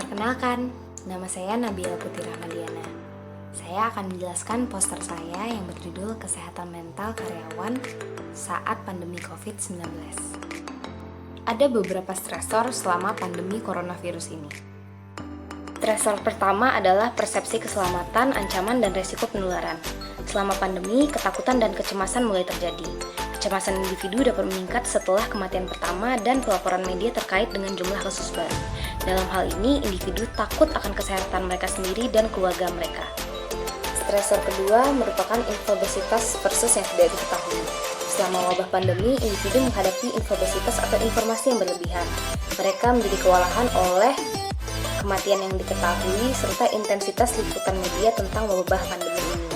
Perkenalkan, nama saya Nabila Putri Rahmadiana. Saya akan menjelaskan poster saya yang berjudul Kesehatan Mental Karyawan Saat Pandemi COVID-19. Ada beberapa stresor selama pandemi coronavirus ini. Stresor pertama adalah persepsi keselamatan, ancaman, dan resiko penularan. Selama pandemi, ketakutan dan kecemasan mulai terjadi. Kecemasan individu dapat meningkat setelah kematian pertama dan pelaporan media terkait dengan jumlah kasus baru. Dalam hal ini, individu takut akan kesehatan mereka sendiri dan keluarga mereka. Stresor kedua merupakan infobesitas versus yang tidak diketahui. Selama wabah pandemi, individu menghadapi infobesitas atau informasi yang berlebihan. Mereka menjadi kewalahan oleh kematian yang diketahui serta intensitas liputan media tentang wabah pandemi ini.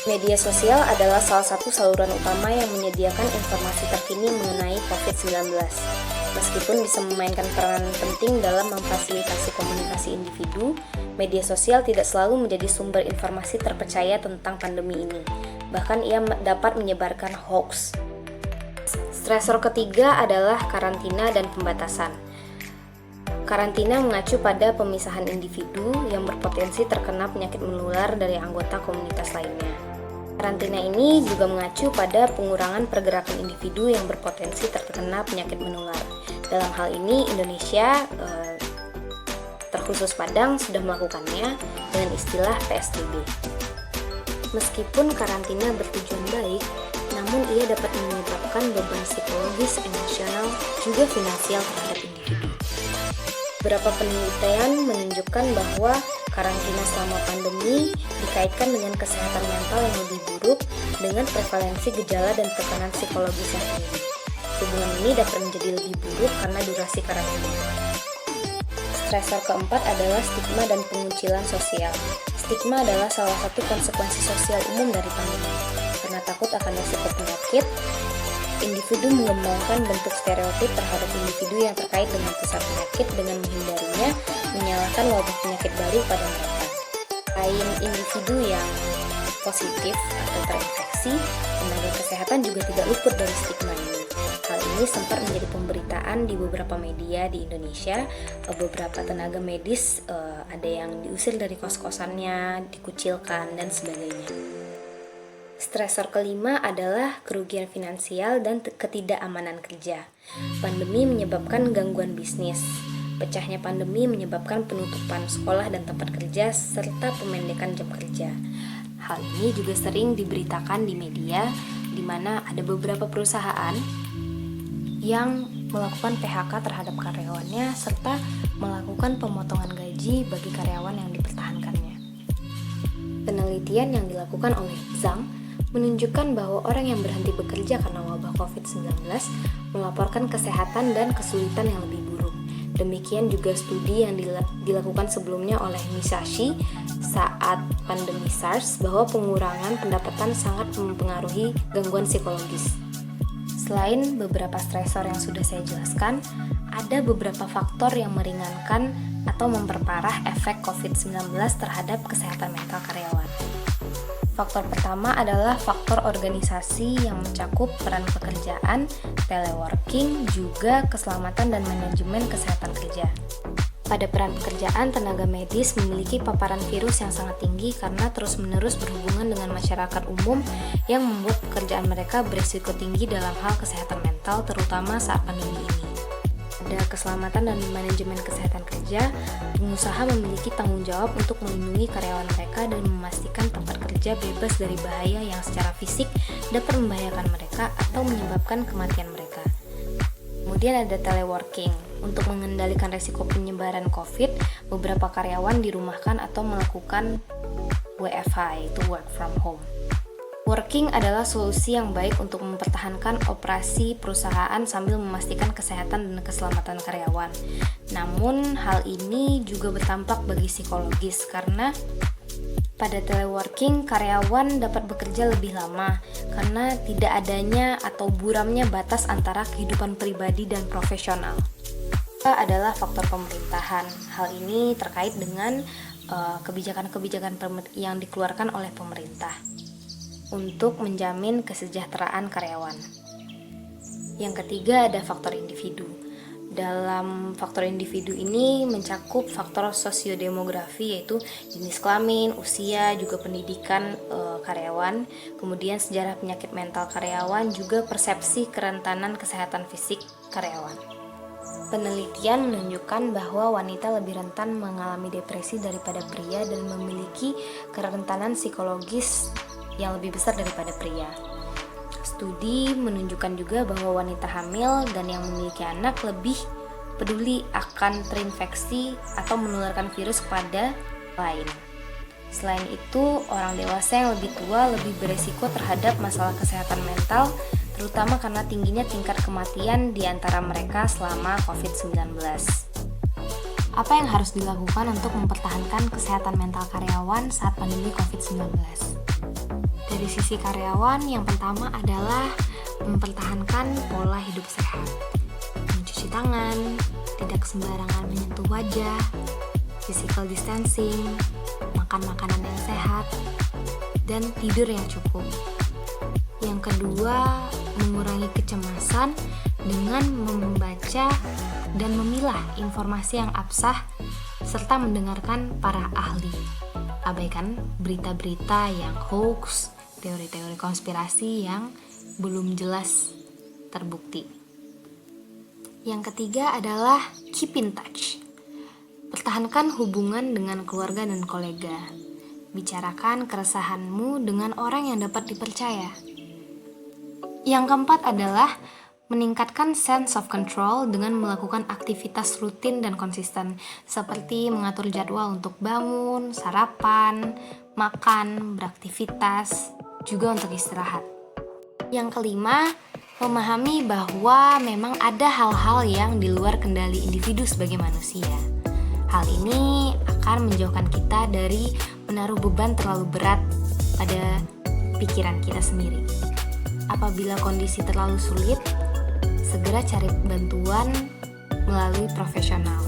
Media sosial adalah salah satu saluran utama yang menyediakan informasi terkini mengenai COVID-19. Meskipun bisa memainkan peran penting dalam memfasilitasi komunikasi individu, media sosial tidak selalu menjadi sumber informasi terpercaya tentang pandemi ini. Bahkan ia dapat menyebarkan hoax. Stresor ketiga adalah karantina dan pembatasan. Karantina mengacu pada pemisahan individu yang berpotensi terkena penyakit menular dari anggota komunitas lainnya. Karantina ini juga mengacu pada pengurangan pergerakan individu yang berpotensi terkena penyakit menular. Dalam hal ini, Indonesia, terkhusus Padang, sudah melakukannya dengan istilah PSBB. Meskipun karantina bertujuan baik, namun ia dapat menyebabkan beban psikologis, emosional, juga finansial terhadap individu. Beberapa penelitian menunjukkan bahwa karantina selama pandemi dikaitkan dengan kesehatan mental yang lebih buruk dengan prevalensi gejala dan tekanan psikologis yang tinggi. Hubungan ini dapat menjadi lebih buruk karena durasi karantina. Stresor keempat adalah stigma dan pengucilan sosial. Stigma adalah salah satu konsekuensi sosial umum dari pandemi. Karena takut akan resiko penyakit, individu mengembangkan bentuk stereotip terhadap individu yang terkait dengan pusat penyakit dengan menghindarinya, menyalahkan wabah penyakit baru pada mereka. Selain individu yang positif atau terinfeksi, tenaga kesehatan juga tidak luput dari stigma ini. Hal ini sempat menjadi pemberitaan di beberapa media di Indonesia. Beberapa tenaga medis ada yang diusir dari kos-kosannya, dikucilkan, dan sebagainya. Stresor kelima adalah kerugian finansial dan ketidakamanan kerja. Pandemi menyebabkan gangguan bisnis. Pecahnya pandemi menyebabkan penutupan sekolah dan tempat kerja serta pemendekan jam kerja. Hal ini juga sering diberitakan di media, di mana ada beberapa perusahaan yang melakukan PHK terhadap karyawannya serta melakukan pemotongan gaji bagi karyawan yang dipertahankannya. Penelitian yang dilakukan oleh Zhang menunjukkan bahwa orang yang berhenti bekerja karena wabah COVID-19 melaporkan kesehatan dan kesulitan yang lebih buruk. Demikian juga studi yang dilakukan sebelumnya oleh Misashi saat pandemi SARS bahwa pengurangan pendapatan sangat mempengaruhi gangguan psikologis. Selain beberapa stresor yang sudah saya jelaskan, ada beberapa faktor yang meringankan atau memperparah efek COVID-19 terhadap kesehatan mental karyawan. Faktor pertama adalah faktor organisasi yang mencakup peran pekerjaan, teleworking, juga keselamatan dan manajemen kesehatan kerja. Pada peran pekerjaan, tenaga medis memiliki paparan virus yang sangat tinggi karena terus-menerus berhubungan dengan masyarakat umum yang membuat pekerjaan mereka berisiko tinggi dalam hal kesehatan mental, terutama saat pandemi ini. Pada keselamatan dan manajemen kesehatan kerja, pengusaha memiliki tanggung jawab untuk melindungi karyawan mereka dan memastikan tempat kerja bebas dari bahaya yang secara fisik dapat membahayakan mereka atau menyebabkan kematian mereka. Kemudian ada teleworking. Untuk mengendalikan resiko penyebaran COVID, beberapa karyawan dirumahkan atau melakukan WFH, yaitu work from home. Working adalah solusi yang baik untuk mempertahankan operasi perusahaan sambil memastikan kesehatan dan keselamatan karyawan. Namun, hal ini juga berdampak bagi psikologis karena pada teleworking, karyawan dapat bekerja lebih lama karena tidak adanya atau buramnya batas antara kehidupan pribadi dan profesional. Adalah faktor pemerintahan. Hal ini terkait dengan kebijakan-kebijakan yang dikeluarkan oleh pemerintah untuk menjamin kesejahteraan karyawan. Yang ketiga ada faktor individu. Dalam faktor individu ini mencakup faktor sosiodemografi, yaitu jenis kelamin, usia, juga pendidikan karyawan, kemudian sejarah penyakit mental karyawan, juga persepsi kerentanan kesehatan fisik karyawan. Penelitian menunjukkan bahwa wanita lebih rentan mengalami depresi daripada pria dan memiliki kerentanan psikologis yang lebih besar daripada pria. Studi menunjukkan juga bahwa wanita hamil dan yang memiliki anak lebih peduli akan terinfeksi atau menularkan virus kepada lain. Selain itu, orang dewasa yang lebih tua lebih beresiko terhadap masalah kesehatan mental, terutama karena tingginya tingkat kematian di antara mereka selama COVID-19. Apa yang harus dilakukan untuk mempertahankan kesehatan mental karyawan saat pandemi COVID-19? Dari sisi karyawan, yang pertama adalah mempertahankan pola hidup sehat. Mencuci tangan, tidak sembarangan menyentuh wajah, physical distancing, makan makanan yang sehat, dan tidur yang cukup. Yang kedua, mengurangi kecemasan dengan membaca dan memilah informasi yang absah serta mendengarkan para ahli. Abaikan berita-berita yang hoax, teori-teori konspirasi yang belum jelas terbukti. Yang ketiga adalah keep in touch. Pertahankan hubungan dengan keluarga dan kolega. Bicarakan keresahanmu dengan orang yang dapat dipercaya. Yang keempat adalah meningkatkan sense of control dengan melakukan aktivitas rutin dan konsisten, seperti mengatur jadwal untuk bangun, sarapan, makan, beraktivitas, juga untuk istirahat. Yang kelima, memahami bahwa memang ada hal-hal yang di luar kendali individu sebagai manusia. Hal ini akan menjauhkan kita dari menaruh beban terlalu berat pada pikiran kita sendiri. Apabila kondisi terlalu sulit, segera cari bantuan melalui profesional.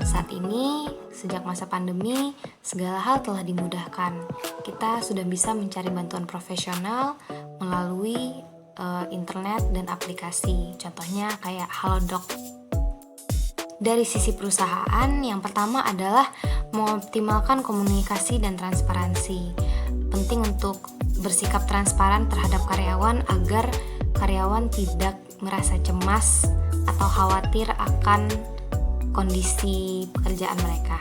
Saat ini, sejak masa pandemi, segala hal telah dimudahkan. Kita sudah bisa mencari bantuan profesional melalui internet dan aplikasi. Contohnya kayak Halodoc. Dari sisi perusahaan, yang pertama adalah mengoptimalkan komunikasi dan transparansi. Penting untuk bersikap transparan terhadap karyawan agar karyawan tidak merasa cemas atau khawatir akan kondisi pekerjaan mereka.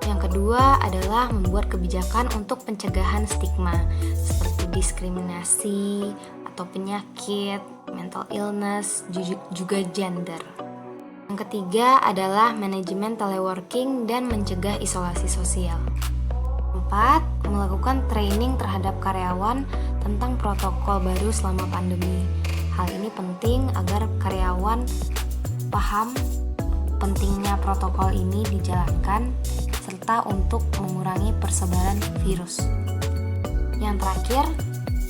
Yang kedua adalah membuat kebijakan untuk pencegahan stigma seperti diskriminasi atau penyakit, mental illness, juga gender. Yang ketiga adalah manajemen teleworking dan mencegah isolasi sosial. 4. Melakukan training terhadap karyawan tentang protokol baru selama pandemi. Hal ini penting agar karyawan paham pentingnya protokol ini dijalankan serta untuk mengurangi persebaran virus. Yang terakhir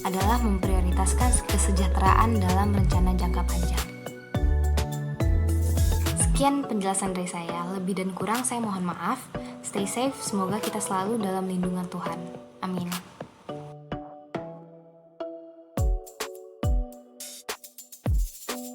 adalah memprioritaskan kesejahteraan dalam rencana jangka panjang. Sekian penjelasan dari saya. Lebih dan kurang saya mohon maaf. Stay safe, semoga kita selalu dalam lindungan Tuhan. Amin.